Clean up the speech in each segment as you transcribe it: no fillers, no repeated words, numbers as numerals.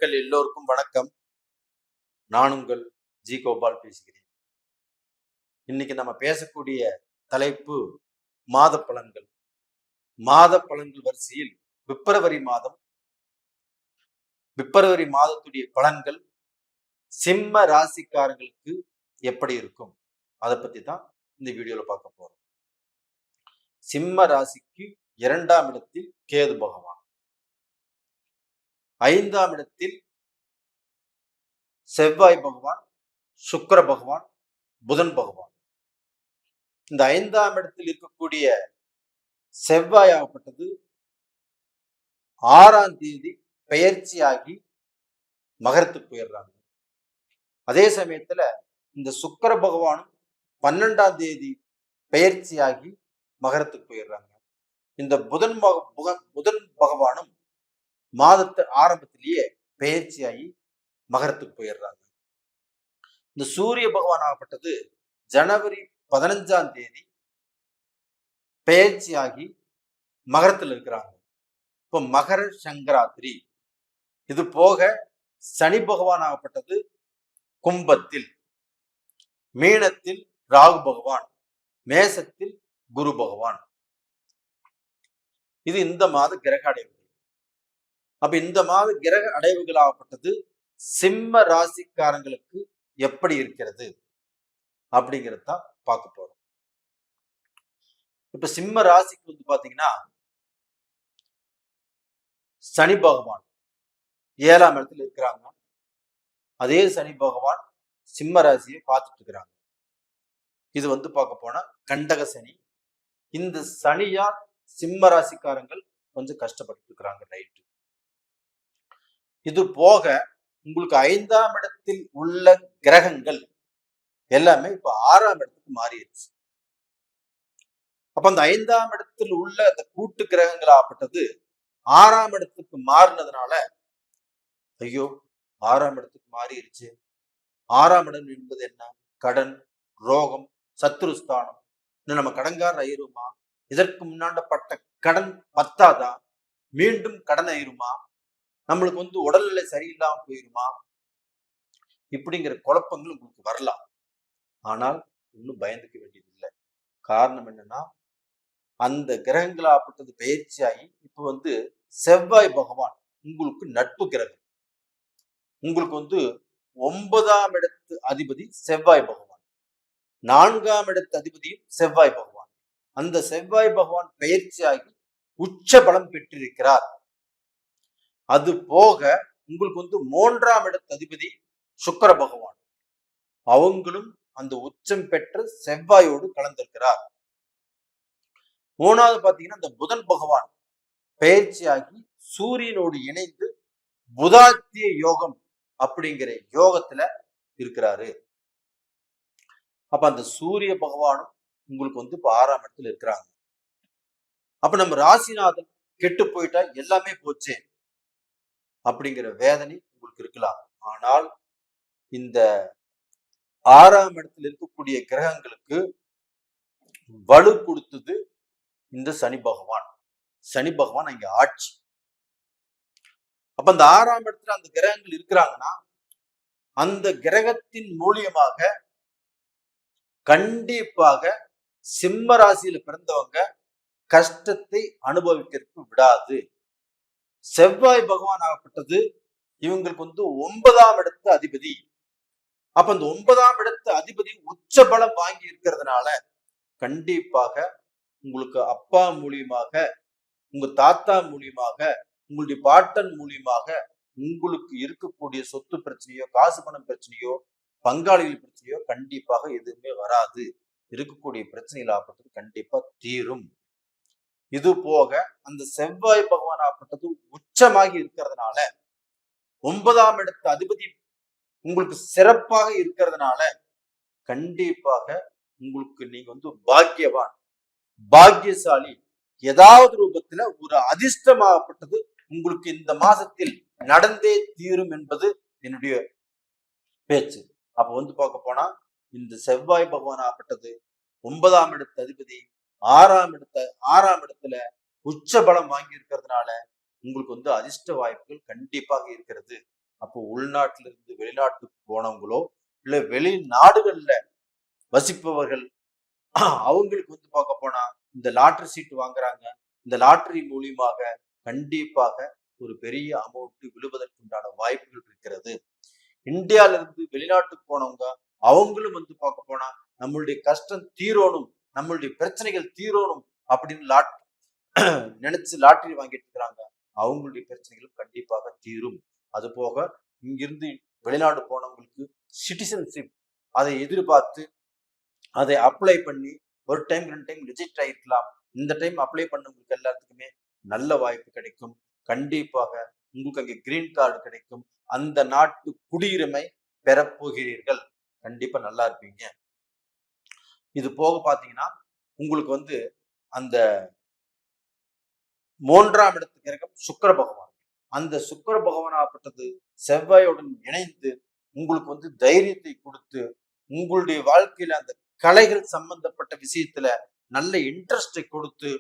மக்கள் எல்லோருக்கும் வணக்கம். நான் உங்கள் ஜி கோபால் பேசுகிறேன். இன்னைக்கு நம்ம பேசக்கூடிய தலைப்பு மாத பலன்கள். மாத பலன்கள் வரிசையில் பிப்ரவரி மாதத்துடைய பலன்கள் சிம்ம ராசிக்காரங்களுக்கு எப்படி இருக்கும் அதை பத்தி தான் இந்த வீடியோல பார்க்க போறோம். சிம்ம ராசிக்கு 2ஆம் இடத்தில் கேது பகவான், 5ஆம் இடத்தில் செவ்வாய் பகவான், சுக்கிர பகவான், புதன் பகவான். இந்த 5ஆம் இடத்தில் இருக்கக்கூடிய செவ்வாய் ஆகப்பட்டது 6ஆம் தேதி பெயர்ச்சியாகி மகரத்துக்கு போயிடுறாங்க. அதே சமயத்துல இந்த சுக்கிர பகவானும் 12ஆம் தேதி பெயர்ச்சியாகி மகரத்துக்கு போயிடுறாங்க. இந்த புதன் பகவானும் மாதத்து ஆரம்பத்திலேயே பெயர்ச்சியாகி மகரத்துக்கு போயிடுறாங்க. இந்த சூரிய பகவான் ஆகப்பட்டது ஜனவரி 15ஆம் தேதி பெயர்ச்சியாகி மகரத்தில் இருக்கிறாங்க. இப்போ மகர சங்கராத்திரி. இது போக சனி பகவான் ஆகப்பட்டது கும்பத்தில், மீனத்தில் ராகு பகவான், மேசத்தில் குரு பகவான். இது இந்த மாத கிரக அடைவுகள். அப்ப இந்த மாத கிரக அடைவுகள் ஆகப்பட்டது சிம்ம ராசிக்காரங்களுக்கு எப்படி இருக்கிறது அப்படிங்கிறத பார்க்க போறோம். இப்ப சிம்ம ராசிக்கு பாத்தீங்கன்னா சனி பகவான் 7ஆம் இடத்துல இருக்கிறாங்க. அதே சனி பகவான் சிம்ம ராசியை பார்த்துட்டு இருக்கிறாங்க. இது பார்க்க போனா கண்டக சனி. இந்த சனியால் சிம்ம ராசிக்காரங்கள் கொஞ்சம் கஷ்டப்பட்டு இருக்கிறாங்க. ரைட்டு. இது போக உங்களுக்கு 5ஆம் இடத்தில் உள்ள கிரகங்கள் எல்லாமே இப்ப 6ஆம் இடத்துக்கு மாறிடுச்சு. அப்ப அந்த 5ஆம் இடத்தில் உள்ள அந்த கூட்டு கிரகங்கள் ஆகப்பட்டது 6ஆம் இடத்துக்கு மாறினதுனால ஐயோ 6ஆம் இடத்துக்கு மாறிடுச்சு. 6ஆம் இடம் என்பது என்ன? கடன், ரோகம், சத்துருஸ்தானம். இன்னும் நம்ம கடன்காரர் ஆயிருமா? இதற்கு முன்னாண்டப்பட்ட கடன் பத்தாதா? மீண்டும் கடன் ஆயிருமா? நம்மளுக்கு உடல்நிலை சரியில்லாம போயிருமா? இப்படிங்கிற குழப்பங்கள் உங்களுக்கு வரலாம். ஆனால் ஒன்றும் பயந்துக்க வேண்டியது இல்லை. காரணம் என்னன்னா, அந்த கிரகங்களாகப்பட்டது பயிற்சியாகி இப்ப செவ்வாய் பகவான் உங்களுக்கு நட்பு கிரகம். உங்களுக்கு 9ஆம் இடத்து அதிபதி செவ்வாய் பகவான், 4ஆம் இடத்து அதிபதியும் செவ்வாய் பகவான். அந்த செவ்வாய் பகவான் பயிற்சியாகி உச்ச பலம் பெற்றிருக்கிறார். அது போக உங்களுக்கு 3ஆம் இடத்து அதிபதி சுக்கிர பகவான், அவங்களும் அந்த உச்சம் பெற்ற செவ்வாயோடு கலந்திருக்கிறார். 3வது பாத்தீங்கன்னா இந்த புதன் பகவான் பெயர்ச்சியாகி சூரியனோடு இணைந்து புதாத்திய யோகம் அப்படிங்கிற யோகத்துல இருக்கிறாரு. அப்ப அந்த சூரிய பகவானும் உங்களுக்கு இப்ப 6ஆம் இடத்துல இருக்கிறாங்க. அப்ப நம்ம ராசிநாதன் கெட்டு போயிட்டா எல்லாமே போச்சே அப்படிங்கிற வேதனை உங்களுக்கு இருக்கலாம். ஆனால் இந்த 6ஆம் இடத்துல இருக்கக்கூடிய கிரகங்களுக்கு வலு கொடுத்தது இந்த சனி பகவான். சனி பகவான் அங்க ஆட்சி. அப்ப அந்த 6ஆம் இடத்துல அந்த கிரகங்கள் இருக்கிறாங்கன்னா அந்த கிரகத்தின் மூலியமாக கண்டிப்பாக சிம்ம ராசியில பிறந்தவங்க கஷ்டத்தை அனுபவிக்கிறதுக்கு விடாது. செவ்வாய் பகவான் ஆகப்பட்டது இவங்களுக்கு 9ஆம் இடத்து அதிபதி. அப்ப அந்த 9ஆம் இடத்து அதிபதி உச்ச பலம் வாங்கி இருக்கிறதுனால கண்டிப்பாக உங்களுக்கு அப்பா மூலியமாக, உங்க தாத்தா மூலியமாக, உங்களுடைய பாட்டன் மூலியமாக உங்களுக்கு இருக்கக்கூடிய சொத்து பிரச்சனையோ, காசு பணம் பிரச்சனையோ, பங்காளிகள் பிரச்சனையோ கண்டிப்பாக எதுவுமே வராது. இருக்கக்கூடிய பிரச்சனைகள் ஆகப்பட்டது கண்டிப்பா தீரும். இது போக அந்த செவ்வாய் பகவான் ஆகப்பட்டது உச்சமாகி இருக்கிறதுனால 9ஆம் இடத்து அதிபதி உங்களுக்கு சிறப்பாக இருக்கிறதுனால கண்டிப்பாக உங்களுக்கு நீங்க பாக்கியவான், பாக்கியசாலி. ஏதாவது ரூபத்துல ஒரு அதிர்ஷ்டமாகப்பட்டது உங்களுக்கு இந்த மாசத்தில் நடந்தே தீரும் என்பது என்னுடைய பேச்சு. அப்ப பார்க்க போனா இந்த செவ்வாய் பகவான் ஆகப்பட்டது 9ஆம் இடத்து அதிபதி 6ஆம் இடத்துல உச்ச பலம் வாங்கி இருக்கிறதுனால உங்களுக்கு அதிர்ஷ்ட வாய்ப்புகள் கண்டிப்பாக இருக்கிறது. அப்போ உள்நாட்டில இருந்து வெளிநாட்டுக்கு போனவங்களோ இல்ல வெளிநாடுகள்ல வசிப்பவர்கள் அவங்களுக்கு வந்து பார்க்க போனா இந்த லாட்டரி சீட்டு வாங்குறாங்க. இந்த லாட்டரி மூலியமாக கண்டிப்பாக ஒரு பெரிய அமௌண்ட் விழுவதற்குண்டான வாய்ப்புகள் இருக்கிறது. இந்தியால இருந்து வெளிநாட்டுக்கு போனவங்க அவங்களும் வந்து பார்க்க போனா நம்மளுடைய கஷ்டம் தீரணும், நம்மளுடைய பிரச்சனைகள் தீரணும் அப்படின்னு நினைச்சு லாட்டரி வாங்கிட்டு இருக்கிறாங்க. அவங்களுடைய பிரச்சனைகளும் கண்டிப்பாக தீரும். அது போக இங்கிருந்து வெளிநாடு போனவங்களுக்கு சிட்டிசன்ஷிப் அதை எதிர்பார்த்து அதை அப்ளை பண்ணி ஒரு டைம் 2 டைம் ரிஜெக்ட் ஆயிருக்கலாம். இந்த டைம் அப்ளை பண்ணவங்களுக்கு எல்லாத்துக்குமே நல்ல வாய்ப்பு கிடைக்கும். கண்டிப்பாக உங்களுக்கு அங்கே கிரீன் கார்டு கிடைக்கும். அந்த நாட்டு குடியுரிமை பெறப்போகிறீர்கள். கண்டிப்பா நல்லா இருப்பீங்க. இது போக பாத்தீங்கன்னா உங்களுக்கு வந்து அந்த 3ஆம் இடத்து கிரகம் சுக்கிர பகவான். அந்த சுக்கிர பகவானாகப்பட்டது செவ்வாயுடன் இணைந்து உங்களுக்கு வந்து தைரியத்தை கொடுத்து உங்களுடைய வாழ்க்கையில அந்த கலைகள் சம்பந்தப்பட்ட விஷயத்துல நல்ல இன்ட்ரெஸ்டை கொடுத்து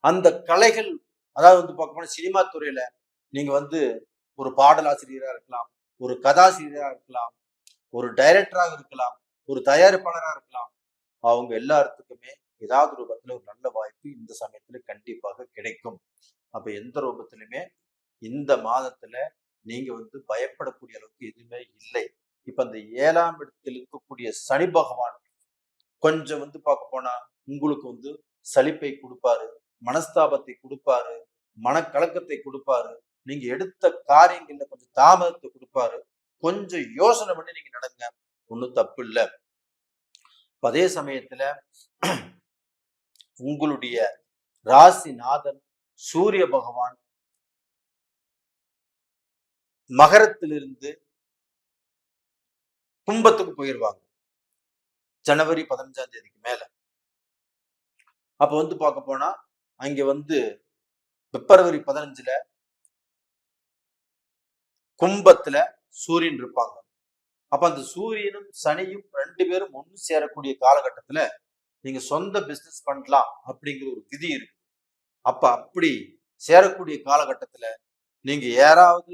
அந்த கலைகள், அதாவது வந்து பார்க்க போனா சினிமா துறையில நீங்க வந்து ஒரு பாடலாசிரியரா இருக்கலாம், ஒரு கதாசிரியரா இருக்கலாம், ஒரு டைரக்டராக இருக்கலாம், ஒரு தயாரிப்பாளராக இருக்கலாம். அவங்க எல்லாத்துக்குமே ஏதாவது ரூபத்துல ஒரு நல்ல வாய்ப்பு இந்த சமயத்துல கண்டிப்பாக கிடைக்கும். அப்ப எந்த ரூபத்திலுமே இந்த மாதத்துல நீங்க வந்து பயப்படக்கூடிய அளவுக்கு எதுவுமே இல்லை. இப்ப அந்த 7ஆம் இடத்தில் இருக்கக்கூடிய சனி பகவான் கொஞ்சம் வந்து பார்க்க போனா உங்களுக்கு வந்து சலிப்பை கொடுப்பாரு, மனஸ்தாபத்தை கொடுப்பாரு, மனக்கலக்கத்தை கொடுப்பாரு. நீங்க எடுத்த காரியங்கள்ல கொஞ்சம் தாமதத்தை கொடுப்பாரு. கொஞ்சம் யோசனை பண்ணி நீங்க நடங்க, ஒன்றும் தப்பு இல்லை. அதே சமயத்துல உங்களுடைய ராசிநாதன் சூரிய பகவான் மகரத்திலிருந்து கும்பத்துக்கு போயிருவாங்க ஜனவரி 15ஆம் தேதிக்கு மேல. அப்ப வந்து பார்க்க போனா அங்க வந்து பிப்ரவரி 15ல கும்பத்துல சூரியன் இருப்பாங்க. அப்ப அந்த சூரியனும் சனியும் 2 பேரும் ஒன்று சேரக்கூடிய காலகட்டத்துல நீங்க சொந்த பிசினஸ் பண்ணலாம் அப்படிங்கிற ஒரு விதி இருக்கு. அப்ப அப்படி சேரக்கூடிய காலகட்டத்துல நீங்க யாராவது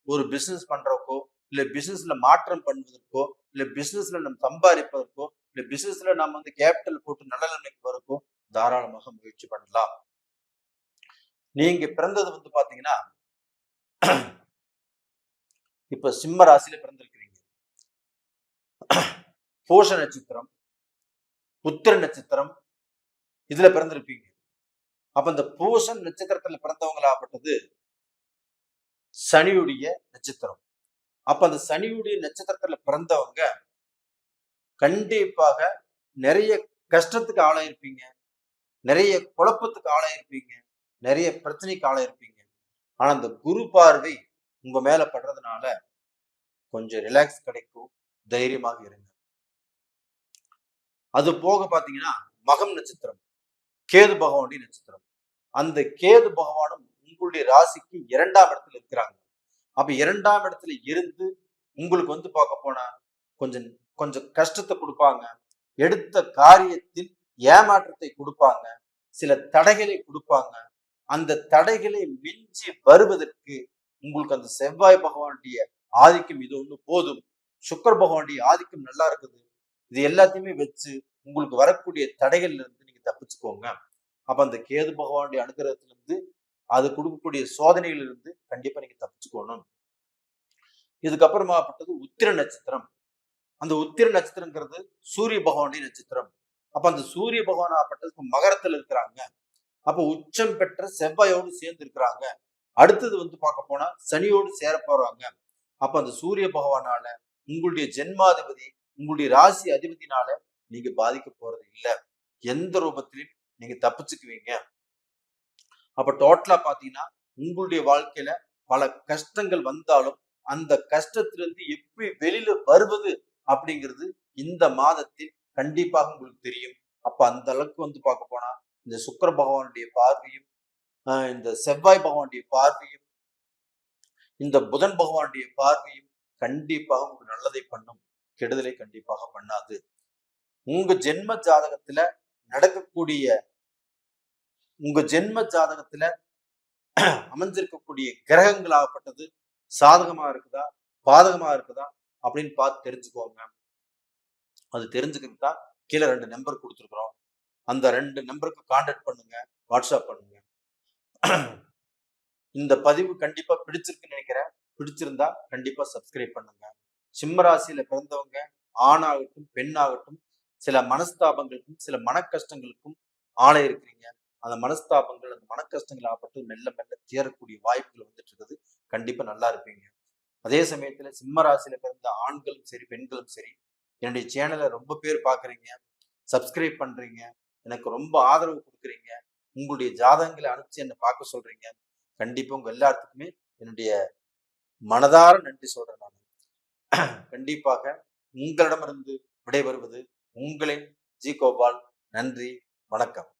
ஒரு பிசினஸ் பண்றதுக்கோ இல்ல பிசினஸ்ல மாற்றம் பண்ணுவதற்கோ இல்ல பிசினஸ்ல நம்ம சம்பாதிப்பதற்கோ இல்ல பிசினஸ்ல நம்ம வந்து கேபிட்டல் போட்டு நல்ல நிலைமைக்கு வரக்கோ தாராளமாக முயற்சி பண்ணலாம். நீங்க பிறந்தது வந்து பாத்தீங்கன்னா இப்ப சிம்ம ராசியில பிறந்திருக்கிறீங்க. பூச நட்சத்திரம், உத்திர நட்சத்திரம் இதுல பிறந்திருப்பீங்க. அப்ப இந்த பூசன் நட்சத்திரத்துல பிறந்தவங்களாகப்பட்டது சனியுடைய நட்சத்திரம். அப்ப அந்த சனியுடைய நட்சத்திரத்துல பிறந்தவங்க கண்டிப்பாக நிறைய கஷ்டத்துக்கு ஆளாயிருப்பீங்க, நிறைய குழப்பத்துக்கு ஆளாயிருப்பீங்க, நிறைய பிரச்சனைக்கு ஆளாயிருப்பீங்க. ஆனா அந்த குரு பார்வை உங்க மேல படுறதுனால கொஞ்சம் ரிலாக்ஸ் கிடைக்கும், தைரியமாக இருங்க. அது போக பாத்தீங்கன்னா மகம் நட்சத்திரம் கேது பகவானுடைய நட்சத்திரம். அந்த கேது பகவானும் உங்களுடைய ராசிக்கு 2ஆம் இடத்துல இருக்கிறாங்க. அப்ப 2ஆம் இடத்துல இருந்து உங்களுக்கு வந்து பார்க்க போனா கொஞ்சம் கொஞ்சம் கஷ்டத்தை கொடுப்பாங்க, எடுத்த காரியத்தில் ஏமாற்றத்தை கொடுப்பாங்க, சில தடைகளை கொடுப்பாங்க. அந்த தடைகளை மிஞ்சி வருவதற்கு உங்களுக்கு அந்த செவ்வாய் பகவானுடைய ஆதிக்கம் இது ஒண்ணு போதும். சுக்கிர பகவானுடைய ஆதிக்கம் நல்லா இருக்குது. இது எல்லாத்தையுமே வச்சு உங்களுக்கு வரக்கூடிய தடைகள்ல இருந்து நீங்க தப்பிச்சுக்கோங்க. அப்ப அந்த கேது பகவானுடைய அனுகிரகத்திலிருந்து அது கொடுக்கக்கூடிய சோதனைகள் இருந்து கண்டிப்பா நீங்க தப்பிச்சுக்கணும். இதுக்கப்புறமாப்பட்டது உத்திர நட்சத்திரம். அந்த உத்திர நட்சத்திரங்கிறது சூரிய பகவானுடைய நட்சத்திரம். அப்ப அந்த சூரிய பகவான் ஆப்பட்டது மகரத்துல இருக்கிறாங்க. அப்ப உச்சம் பெற்ற செவ்வாயோடு சேர்ந்து இருக்கிறாங்க. அடுத்தது வந்து பார்க்க போனா சனியோடு சேர போறாங்க. அப்ப அந்த சூரிய பகவானால உங்களுடைய ஜென்மாதிபதி உங்களுடைய ராசி அதிபதினால நீங்க பாதிக்க போறது இல்ல. எந்த ரூபத்திலும் நீங்க தப்பிச்சுக்குவீங்க. அப்ப டோட்டலா பாத்தீங்கன்னா உங்களுடைய வாழ்க்கையில பல கஷ்டங்கள் வந்தாலும் அந்த கஷ்டத்திலிருந்து எப்படி வெளியில வருவது அப்படிங்கிறது இந்த மாதத்தில் கண்டிப்பாக உங்களுக்கு தெரியும். அப்ப அந்த அளவுக்கு வந்து பார்க்க போனா இந்த சுக்கிர பகவானுடைய பார்வையும் இந்த செவ்வாய் பகவானுடைய பார்வையும் இந்த புதன் பகவானுடைய பார்வையும் கண்டிப்பாக உங்களுக்கு நல்லதை பண்ணும், கெடுதலை கண்டிப்பாக பண்ணாது. உங்க ஜென்ம ஜாதகத்துல நடக்கக்கூடிய உங்க ஜென்ம ஜாதகத்துல அமைஞ்சிருக்கக்கூடிய கிரகங்களாகப்பட்டது சாதகமா இருக்குதா பாதகமா இருக்குதா அப்படின்னு பார்த்து தெரிஞ்சுக்கோங்க. அது தெரிஞ்சுக்கிட்டு தான் கீழே 2 நம்பர் கொடுத்துருக்குறோம். அந்த 2 நம்பருக்கு கான்டாக்ட் பண்ணுங்க, வாட்ஸ்அப் பண்ணுங்க. இந்த பதிவு கண்டிப்பா பிடிச்சிருக்குன்னு நினைக்கிறேன். பிடிச்சிருந்தா கண்டிப்பா சப்ஸ்கிரைப் பண்ணுங்க. சிம்ம ராசியில பிறந்தவங்க ஆணாகட்டும் பெண்ணாகட்டும் சில மனஸ்தாபங்களுக்கும் சில மன கஷ்டங்களுக்கும் ஆளை இருக்கிறீங்க. அந்த மனஸ்தாபங்கள் அந்த மன கஷ்டங்கள் ஆகப்பட்டு மெல்ல மெல்ல தீரக்கூடிய வாய்ப்புகள் வந்துட்டு இருக்குது. கண்டிப்பா நல்லா இருப்பீங்க. அதே சமயத்துல சிம்ம ராசியில பிறந்த ஆண்களும் சரி பெண்களும் சரி என்னுடைய சேனலை ரொம்ப பேர் பாக்குறீங்க, சப்ஸ்கிரைப் பண்றீங்க, எனக்கு ரொம்ப ஆதரவு கொடுக்குறீங்க, உங்களுடைய ஜாதகங்களை அனுப்பிச்சு என்னை பார்க்க சொல்றீங்க. கண்டிப்பா உங்க எல்லாத்துக்குமே என்னுடைய மனதார நன்றி சொல்றேன் நான். கண்டிப்பாக உங்களிடமிருந்து விடைபெறுவது உங்களின் ஜி கோபால். நன்றி, வணக்கம்.